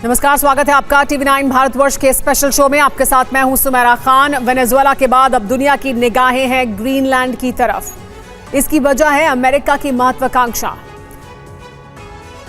नमस्कार, स्वागत है आपका टीवी9 भारतवर्ष के स्पेशल शो में। आपके साथ मैं हूं सुमेरा खान। वेनेजुएला के बाद अब दुनिया की निगाहें हैं ग्रीनलैंड की तरफ। इसकी वजह है अमेरिका की महत्वाकांक्षा।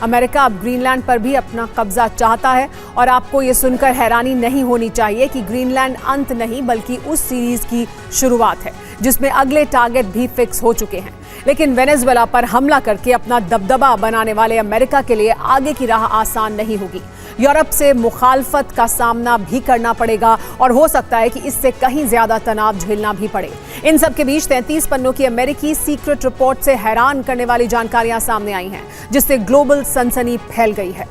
अमेरिका अब ग्रीनलैंड पर भी अपना कब्जा चाहता है और आपको ये सुनकर हैरानी नहीं होनी चाहिए कि ग्रीनलैंड अंत नहीं बल्कि उस सीरीज की शुरुआत है जिसमें अगले टारगेट भी फिक्स हो चुके हैं। लेकिन वेनेजुएला पर हमला करके अपना दबदबा बनाने वाले अमेरिका के लिए आगे की राह आसान नहीं होगी। यूरोप से मुखालफत का सामना भी करना पड़ेगा और हो सकता है कि इससे कहीं ज्यादा तनाव झेलना भी पड़े। इन सब के बीच 33 पन्नों की अमेरिकी सीक्रेट रिपोर्ट से हैरान करने वाली जानकारियां सामने आई हैं, जिससे ग्लोबल सनसनी फैल गई है।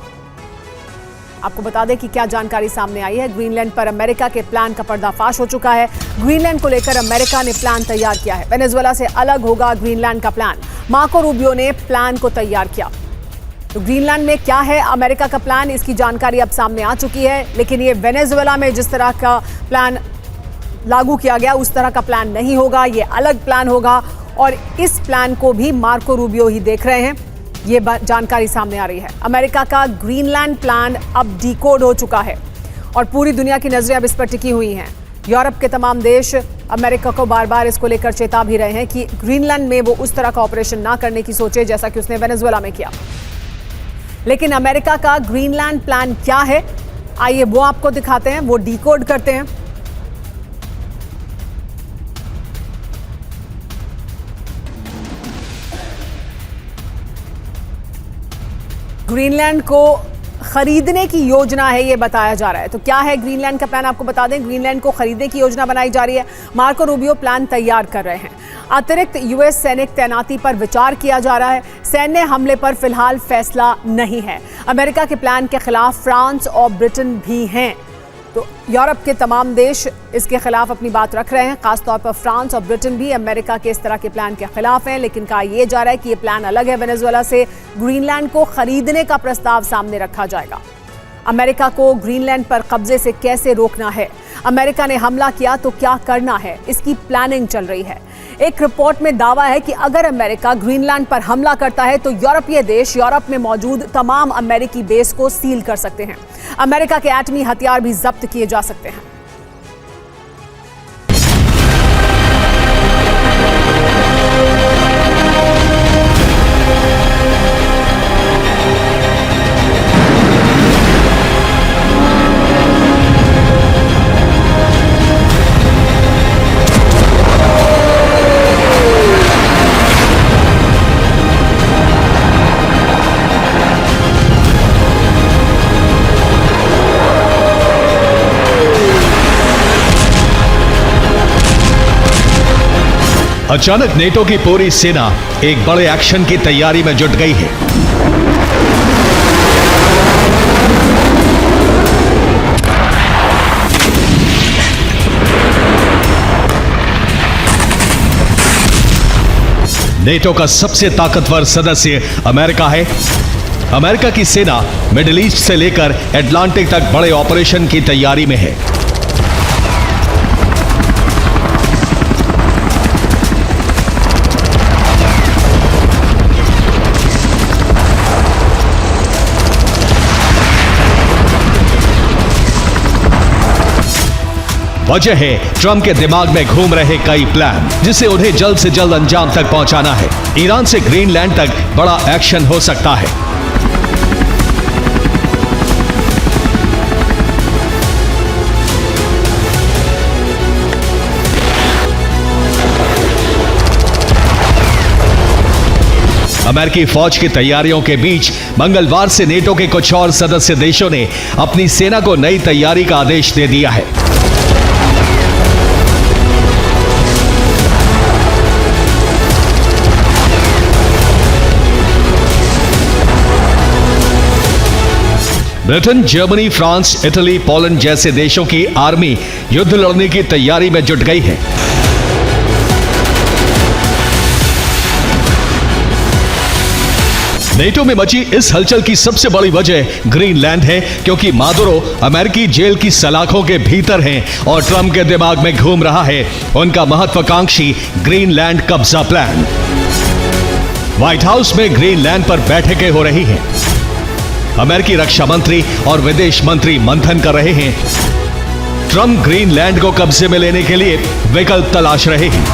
आपको बता दें कि क्या जानकारी सामने आई है। ग्रीनलैंड पर अमेरिका के प्लान का पर्दाफाश हो चुका है। ग्रीनलैंड को लेकर अमेरिका ने प्लान तैयार किया है। वेनेजुएला से अलग होगा ग्रीनलैंड का प्लान। मार्को रूबियो ने प्लान को तैयार किया। तो ग्रीनलैंड में क्या है अमेरिका का प्लान, इसकी जानकारी अब सामने आ चुकी है। लेकिन ये वेनेजुएला में जिस तरह का प्लान लागू किया गया उस तरह का प्लान नहीं होगा, ये अलग प्लान होगा और इस प्लान को भी मार्को रूबियो ही देख रहे हैं। ये जानकारी सामने आ रही है। अमेरिका का ग्रीनलैंड प्लान अब डिकोड हो चुका है और पूरी दुनिया की नजरें अब इस पर टिकी हुई हैं। यूरोप के तमाम देश अमेरिका को बार बार इसको लेकर चेता भी रहे हैं कि ग्रीनलैंड में वो उस तरह का ऑपरेशन ना करने की सोचे जैसा कि उसने वेनेजुएला में किया। लेकिन अमेरिका का ग्रीनलैंड प्लान क्या है, आइए वो आपको दिखाते हैं, वो डिकोड करते हैं। ग्रीनलैंड को खरीदने की योजना है, ये बताया जा रहा है। तो क्या है ग्रीनलैंड का प्लान, आपको बता दें। ग्रीनलैंड को खरीदने की योजना बनाई जा रही है। मार्को रूबियो प्लान तैयार कर रहे हैं। अतिरिक्त यूएस सैनिक तैनाती पर विचार किया जा रहा है। सैन्य हमले पर फिलहाल फैसला नहीं है। अमेरिका के प्लान के खिलाफ फ्रांस और ब्रिटेन भी हैं। तो यूरोप के तमाम देश इसके खिलाफ अपनी बात रख रहे हैं। खासतौर पर फ्रांस और ब्रिटेन भी अमेरिका के इस तरह के प्लान के खिलाफ हैं। लेकिन कहा यह जा रहा है कि यह प्लान अलग है वेनेजुएला से। ग्रीनलैंड को खरीदने का प्रस्ताव सामने रखा जाएगा। अमेरिका को ग्रीनलैंड पर कब्जे से कैसे रोकना है, अमेरिका ने हमला किया तो क्या करना है, इसकी प्लानिंग चल रही है। एक रिपोर्ट में दावा है कि अगर अमेरिका ग्रीनलैंड पर हमला करता है तो यूरोपीय देश यूरोप में मौजूद तमाम अमेरिकी बेस को सील कर सकते हैं। अमेरिका के एटमी हथियार भी जब्त किए जा सकते हैं। अचानक नेटो की पूरी सेना एक बड़े एक्शन की तैयारी में जुट गई है। नेटो का सबसे ताकतवर सदस्य अमेरिका है। अमेरिका की सेना मिडिल ईस्ट से लेकर अटलांटिक तक बड़े ऑपरेशन की तैयारी में है। वजह है ट्रंप के दिमाग में घूम रहे कई प्लान, जिसे उन्हें जल्द से जल्द अंजाम तक पहुंचाना है। ईरान से ग्रीनलैंड तक बड़ा एक्शन हो सकता है। अमेरिकी फौज की तैयारियों के बीच मंगलवार से नेटो के कुछ और सदस्य देशों ने अपनी सेना को नई तैयारी का आदेश दे दिया है। Britain, Germany, France, Italy, Poland जैसे देशों की आर्मी युद्ध लड़ने की तैयारी में जुट गई है। नेटो में मची इस हलचल की सबसे बड़ी वजह ग्रीनलैंड है, क्योंकि मादुरो अमेरिकी जेल की सलाखों के भीतर हैं और ट्रंप के दिमाग में घूम रहा है उनका महत्वाकांक्षी ग्रीनलैंड कब्जा प्लान। व्हाइट हाउस में ग्रीनलैंड पर बैठकें हो रही हैं। अमेरिकी रक्षा मंत्री और विदेश मंत्री मंथन कर रहे हैं। ट्रंप ग्रीनलैंड को कब्जे में लेने के लिए विकल्प तलाश रहे हैं।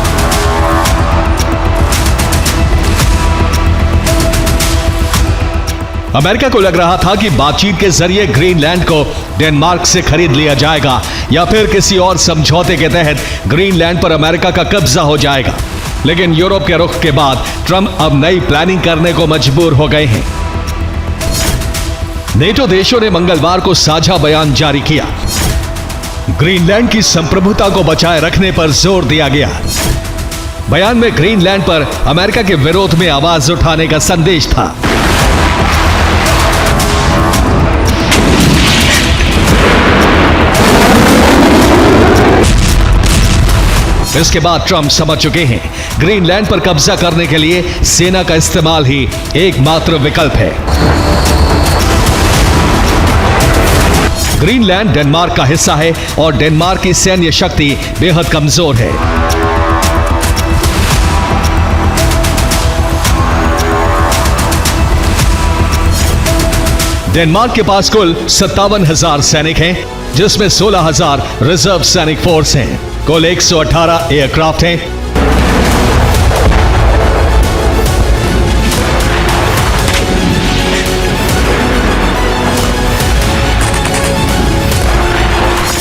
अमेरिका को लग रहा था कि बातचीत के जरिए ग्रीनलैंड को डेनमार्क से खरीद लिया जाएगा या फिर किसी और समझौते के तहत ग्रीनलैंड पर अमेरिका का कब्जा हो जाएगा। लेकिन यूरोप के रुख के बाद ट्रंप अब नई प्लानिंग करने को मजबूर हो गए हैं। नेटो देशों ने मंगलवार को साझा बयान जारी किया। ग्रीनलैंड की संप्रभुता को बचाए रखने पर जोर दिया गया। बयान में ग्रीनलैंड पर अमेरिका के विरोध में आवाज उठाने का संदेश था। इसके बाद ट्रंप समझ चुके हैं ग्रीनलैंड पर कब्जा करने के लिए सेना का इस्तेमाल ही एकमात्र विकल्प है। ग्रीनलैंड डेनमार्क का हिस्सा है और डेनमार्क की सैन्य शक्ति बेहद कमजोर है। डेनमार्क के पास कुल 57,000 सैनिक हैं, जिसमें 16,000 रिजर्व सैनिक फोर्स हैं। कुल 118 एयरक्राफ्ट हैं।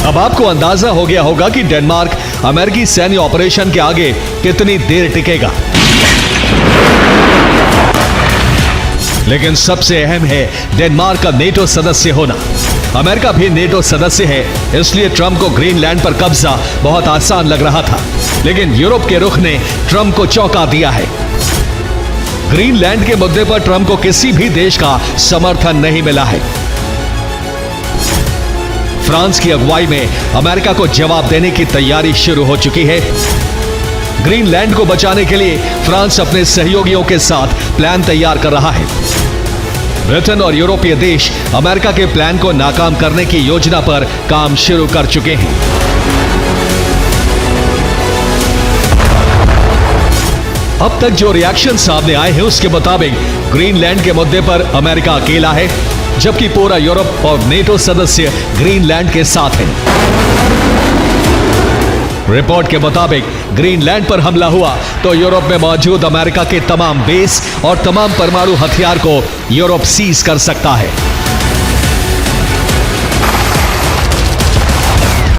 अब आपको अंदाजा हो गया होगा कि डेनमार्क अमेरिकी सैन्य ऑपरेशन के आगे कितनी देर टिकेगा। लेकिन सबसे अहम है डेनमार्क का नेटो सदस्य होना। अमेरिका भी नेटो सदस्य है, इसलिए ट्रंप को ग्रीनलैंड पर कब्जा बहुत आसान लग रहा था। लेकिन यूरोप के रुख ने ट्रंप को चौंका दिया है। ग्रीनलैंड के मुद्दे पर ट्रंप को किसी भी देश का समर्थन नहीं मिला है। फ्रांस की अगुवाई में अमेरिका को जवाब देने की तैयारी शुरू हो चुकी है। ग्रीनलैंड को बचाने के लिए फ्रांस अपने सहयोगियों के साथ प्लान तैयार कर रहा है। ब्रिटेन और यूरोपीय देश अमेरिका के प्लान को नाकाम करने की योजना पर काम शुरू कर चुके हैं। अब तक जो रिएक्शन सामने आए हैं उसके मुताबिक ग्रीनलैंड के मुद्दे पर अमेरिका अकेला है, जबकि पूरा यूरोप और नेटो सदस्य ग्रीनलैंड के साथ हैं। रिपोर्ट के मुताबिक ग्रीनलैंड पर हमला हुआ तो यूरोप में मौजूद अमेरिका के तमाम बेस और तमाम परमाणु हथियार को यूरोप सीज कर सकता है।